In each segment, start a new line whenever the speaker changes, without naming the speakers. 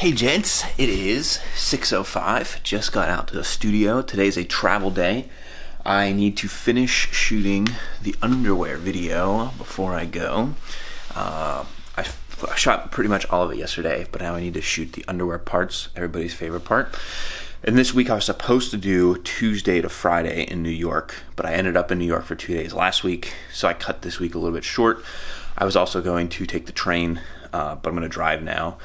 Hey gents, it is 6:05. Just got out to the studio. Today's a travel day. I need to finish shooting the underwear video before I go. I shot pretty much all of it yesterday, but now I need to shoot the underwear parts, everybody's favorite part. And this week I was supposed to do Tuesday to Friday in New York, but I ended up in New York for 2 days last week, so I cut this week a little bit short. I was also going to take the train, but I'm going to drive now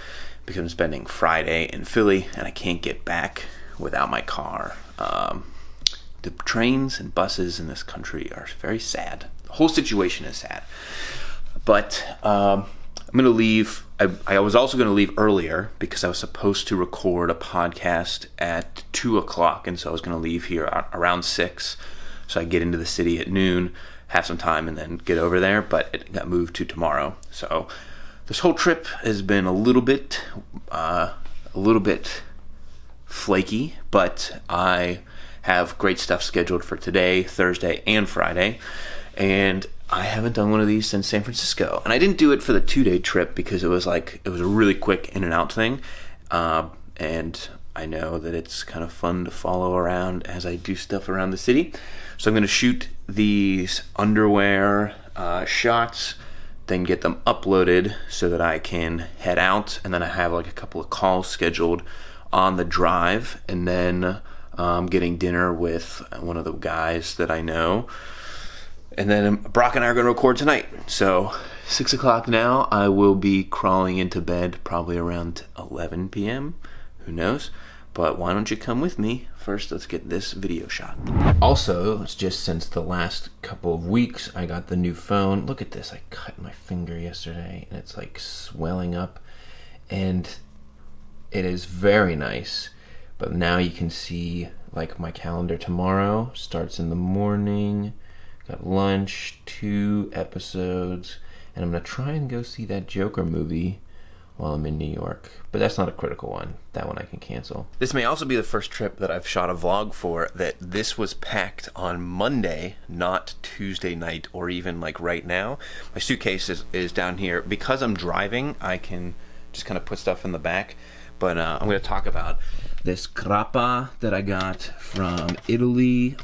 because I'm spending Friday in Philly and I can't get back without my car. The trains and buses in this country are very sad. The whole situation is sad. But I'm going to leave. I was also going to leave earlier because I was supposed to record a podcast at 2 o'clock, and so I was going to leave here around 6 so I get into the city at noon, have some time, and then get over there, but it got moved to tomorrow. So this whole trip has been a little bit flaky, but I have great stuff scheduled for today, Thursday, and Friday, and I haven't done one of these since San Francisco. And I didn't do it for the 2-day trip because it was a really quick in and out thing, and I know that it's kind of fun to follow around as I do stuff around the city. So I'm going to shoot these underwear shots, then get them uploaded so that I can head out, and then I have like a couple of calls scheduled on the drive, and then getting dinner with one of the guys that I know, and then Brock and I are going to record tonight. So 6 o'clock now. I will be crawling into bed probably around 11 p.m. Who knows? But why don't you come with me? First, let's get this video shot. Also, it's just since the last couple of weeks, I got the new phone. Look at this. I cut my finger yesterday, and it's like swelling up. And it is very nice. But now you can see like my calendar tomorrow starts in the morning. Got lunch, 2 episodes, and I'm going to try and go see that Joker movie while I'm in New York. But that's not a critical one. That one I can cancel. This may also be the first trip that I've shot a vlog for that this was packed on Monday, not Tuesday night or even like right now. My suitcase is down here. Because I'm driving, I can just kind of put stuff in the back. But I'm going to talk about this grappa that I got from Italy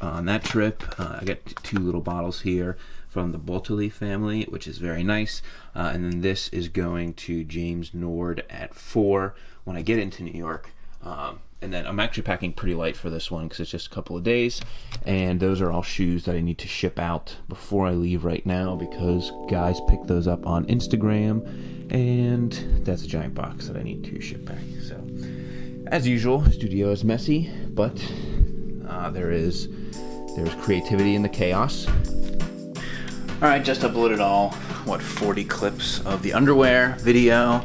on that trip. I got 2 little bottles here from the Botoli family, which is very nice. And then this is going to James Nord at 4 when I get into New York. And then I'm actually packing pretty light for this one because it's just a couple of days. And those are all shoes that I need to ship out before I leave right now because guys picked those up on Instagram. And that's a giant box that I need to ship back. So, as usual, the studio is messy, but there's creativity in the chaos. Alright, just uploaded all, 40 clips of the underwear video.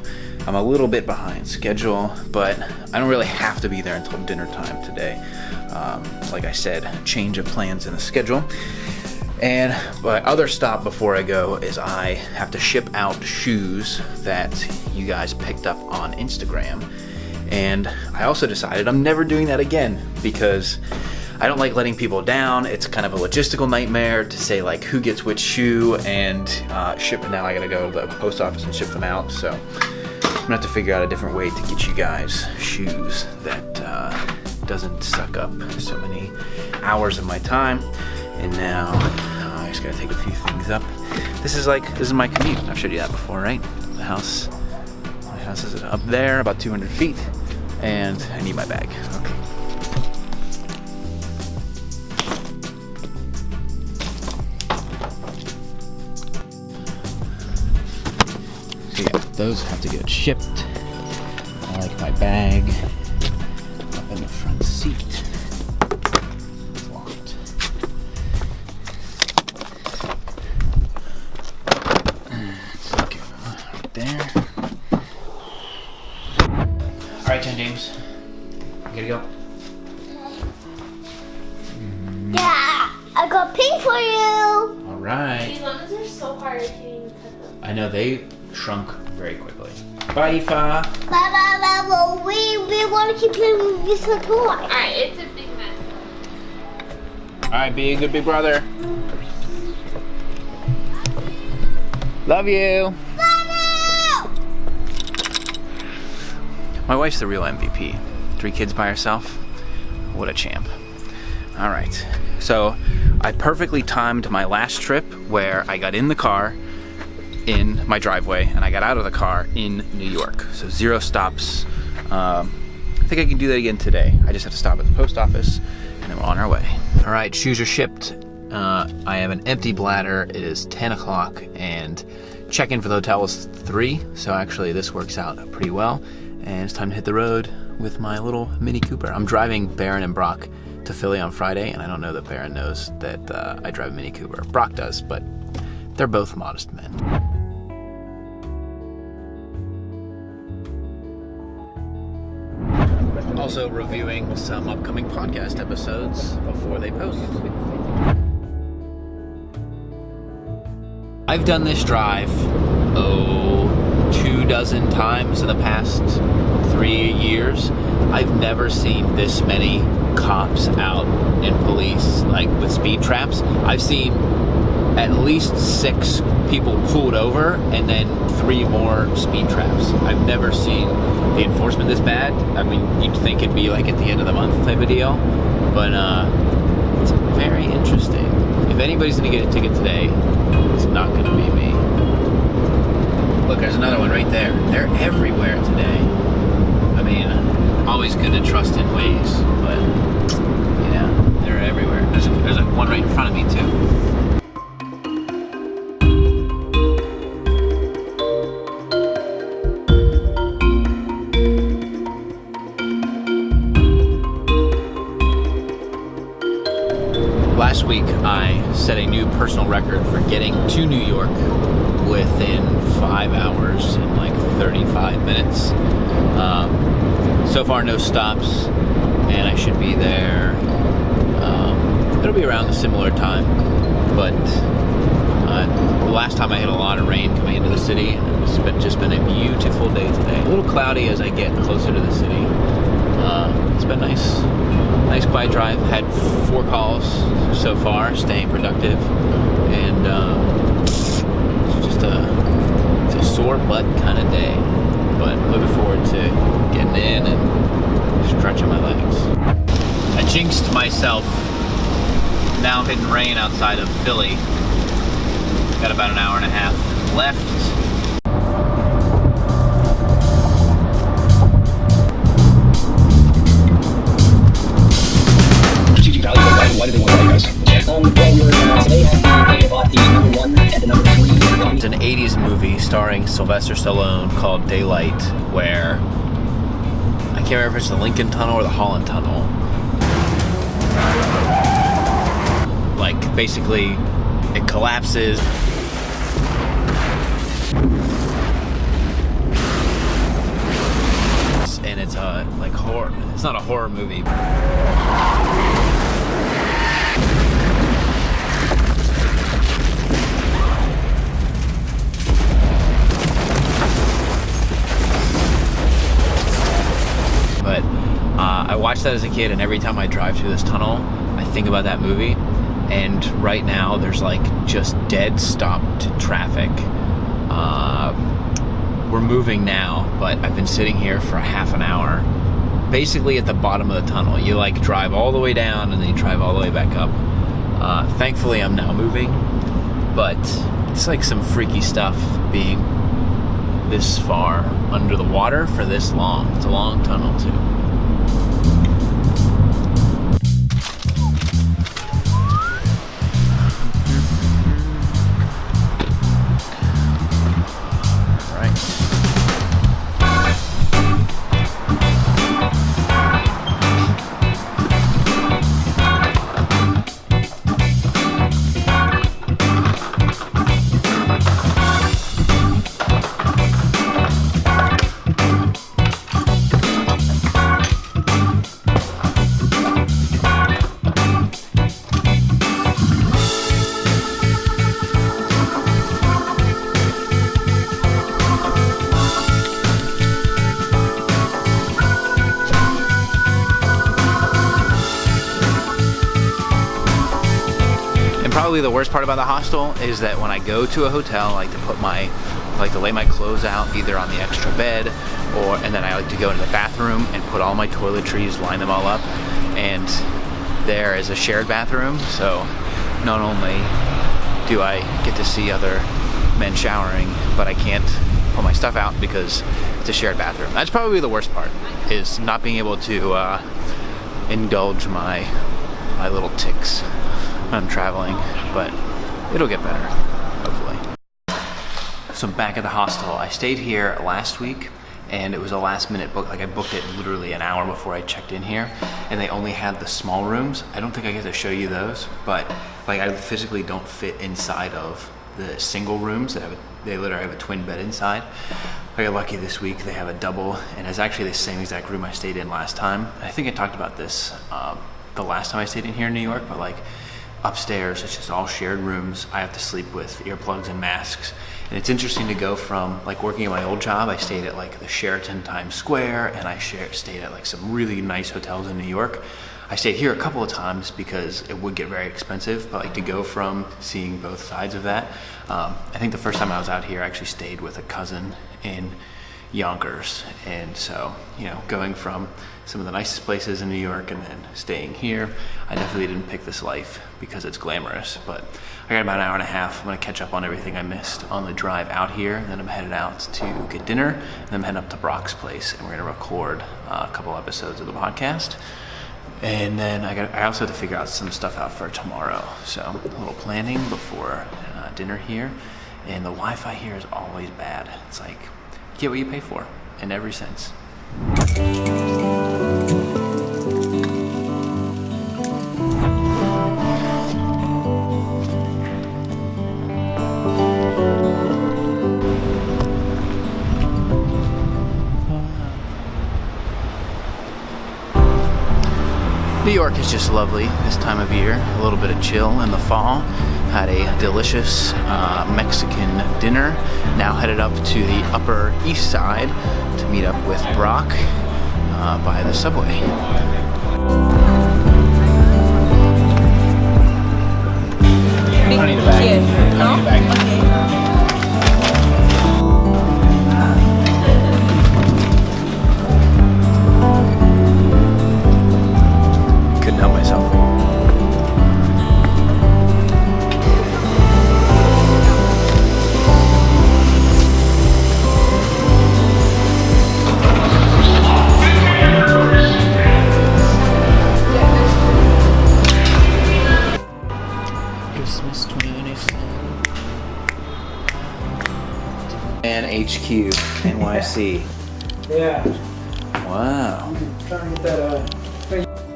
I'm a little bit behind schedule, but I don't really have to be there until dinner time today. Like I said, change of plans in the schedule. And my other stop before I go is I have to ship out shoes that you guys picked up on Instagram. And I also decided I'm never doing that again because I don't like letting people down. It's kind of a logistical nightmare to say like who gets which shoe and ship it. Now I gotta go to the post office and ship them out. So I'm gonna have to figure out a different way to get you guys shoes that doesn't suck up so many hours of my time. And now I just gotta take a few things up. This is my commute. I've showed you that before, right? My house is up there, about 200 feet, and I need my bag. Okay. So yeah, those have to get shipped. I like my bag up in the front seat. It's locked. It's okay, right there. All right, James. You gotta go.
Yeah, I got pink for you.
All right.
These lemons are so hard if you even cut them.
I know, they shrunk very quickly. Bye, Aoife.
Bye. We want to keep playing with this toy.
Alright, it's a big mess.
All right, be a good big brother. Love you. My wife's the real MVP. 3 kids by herself? What a champ. All right. So I perfectly timed my last trip where I got in the car in my driveway and I got out of the car in New York. So 0 stops. I think I can do that again today. I just have to stop at the post office and then we're on our way. All right, shoes are shipped. I have an empty bladder. It is 10 o'clock and check-in for the hotel is 3. So actually this works out pretty well. And it's time to hit the road with my little Mini Cooper. I'm driving Baron and Brock to Philly on Friday, and I don't know that Baron knows that I drive a Mini Cooper. Brock does, but they're both modest men. Also reviewing some upcoming podcast episodes before they post. I've done this drive, 24 times in the past 3 years. I've never seen this many cops out and police, like with speed traps. I've seen at least 6 people pulled over and then 3 more speed traps. I've never seen the enforcement this bad. I mean, you'd think it'd be like at the end of the month type of deal, but it's very interesting. If anybody's gonna get a ticket today, it's not gonna be me. Look, there's another one right there. They're everywhere today. I mean, always good to trust in Waze, but yeah, they're everywhere. There's one right in front of me too. Last week, I set a new personal record for getting to New York within 5 hours and like 35 minutes. So far, no stops, and I should be there. It'll be around a similar time, but the last time I had a lot of rain coming into the city, and it's just been a beautiful day today. A little cloudy as I get closer to the city. It's been nice quiet drive. Had 4 calls so far, staying productive, and it's just it's a sore butt kind of day, but looking forward to getting in and stretching my legs. I jinxed myself. Now hitting rain outside of Philly. Got about an hour and a half left.
Why do they want to buy you guys? Well, we were today they bought the number 1 and the number 3.
It's an 80s movie starring Sylvester Stallone called Daylight, where I can't remember if it's the Lincoln Tunnel or the Holland Tunnel. Like, basically, it collapses. And it's like horror. It's not a horror movie. But I watched that as a kid, and every time I drive through this tunnel, I think about that movie. And right now, there's like just dead stopped traffic. We're moving now, but I've been sitting here for a half an hour, basically at the bottom of the tunnel. You like drive all the way down, and then you drive all the way back up. Thankfully, I'm now moving, but it's like some freaky stuff being this far under the water for this long. It's a long tunnel too. Probably the worst part about the hostel is that when I go to a hotel, I like to put my I like to lay my clothes out either on the extra bed and then I like to go into the bathroom and put all my toiletries, line them all up, and there is a shared bathroom, so not only do I get to see other men showering, but I can't pull my stuff out because it's a shared bathroom. That's probably the worst part, is not being able to indulge my little tics when I'm traveling, but it'll get better, hopefully. So I'm back at the hostel. I stayed here last week, and it was a last minute book. Like, I booked it literally an hour before I checked in here, and they only had the small rooms. I don't think I get to show you those, but like, I physically don't fit inside of the single rooms that they literally have a twin bed inside. I got lucky this week. They have a double, and it's actually the same exact room I stayed in last time. I think I talked about this the last time I stayed in here in New York, but like, upstairs, it's just all shared rooms. I have to sleep with earplugs and masks. And it's interesting to go from, like, working at my old job, I stayed at like the Sheraton Times Square, and I stayed at like some really nice hotels in New York. I stayed here a couple of times because it would get very expensive, but like, to go from seeing both sides of that, I think the first time I was out here, I actually stayed with a cousin in Yonkers. And so, you know, going from some of the nicest places in New York and then staying here, I definitely didn't pick this life because it's glamorous, but I got about an hour and a half. I'm gonna catch up on everything I missed on the drive out here, and then I'm headed out to get dinner, and then I'm heading up to Brock's place, and we're gonna record a couple episodes of the podcast. And then I also have to figure out some stuff out for tomorrow. So a little planning before dinner here. And the Wi-Fi here is always bad. It's like, you get what you pay for in every sense. New York is just lovely this time of year. A little bit of chill in the fall. Had a delicious Mexican dinner. Now headed up to the Upper East Side to meet up with Brock by the subway. I don't need a bag. I don't need a bag. Couldn't help myself. Christmas 2027. And HQ, NYC.
Yeah.
Wow.
Trying to get that.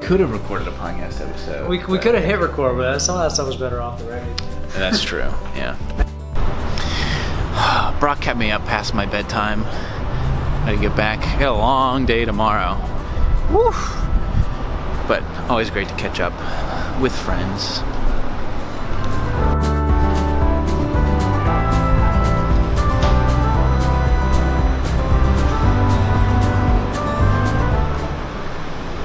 Could have recorded a podcast episode.
We could have hit record, but some of that stuff was better off already.
That's true, yeah. Brock kept me up past my bedtime. I gotta get back. I got a long day tomorrow. Woo! But always great to catch up with friends.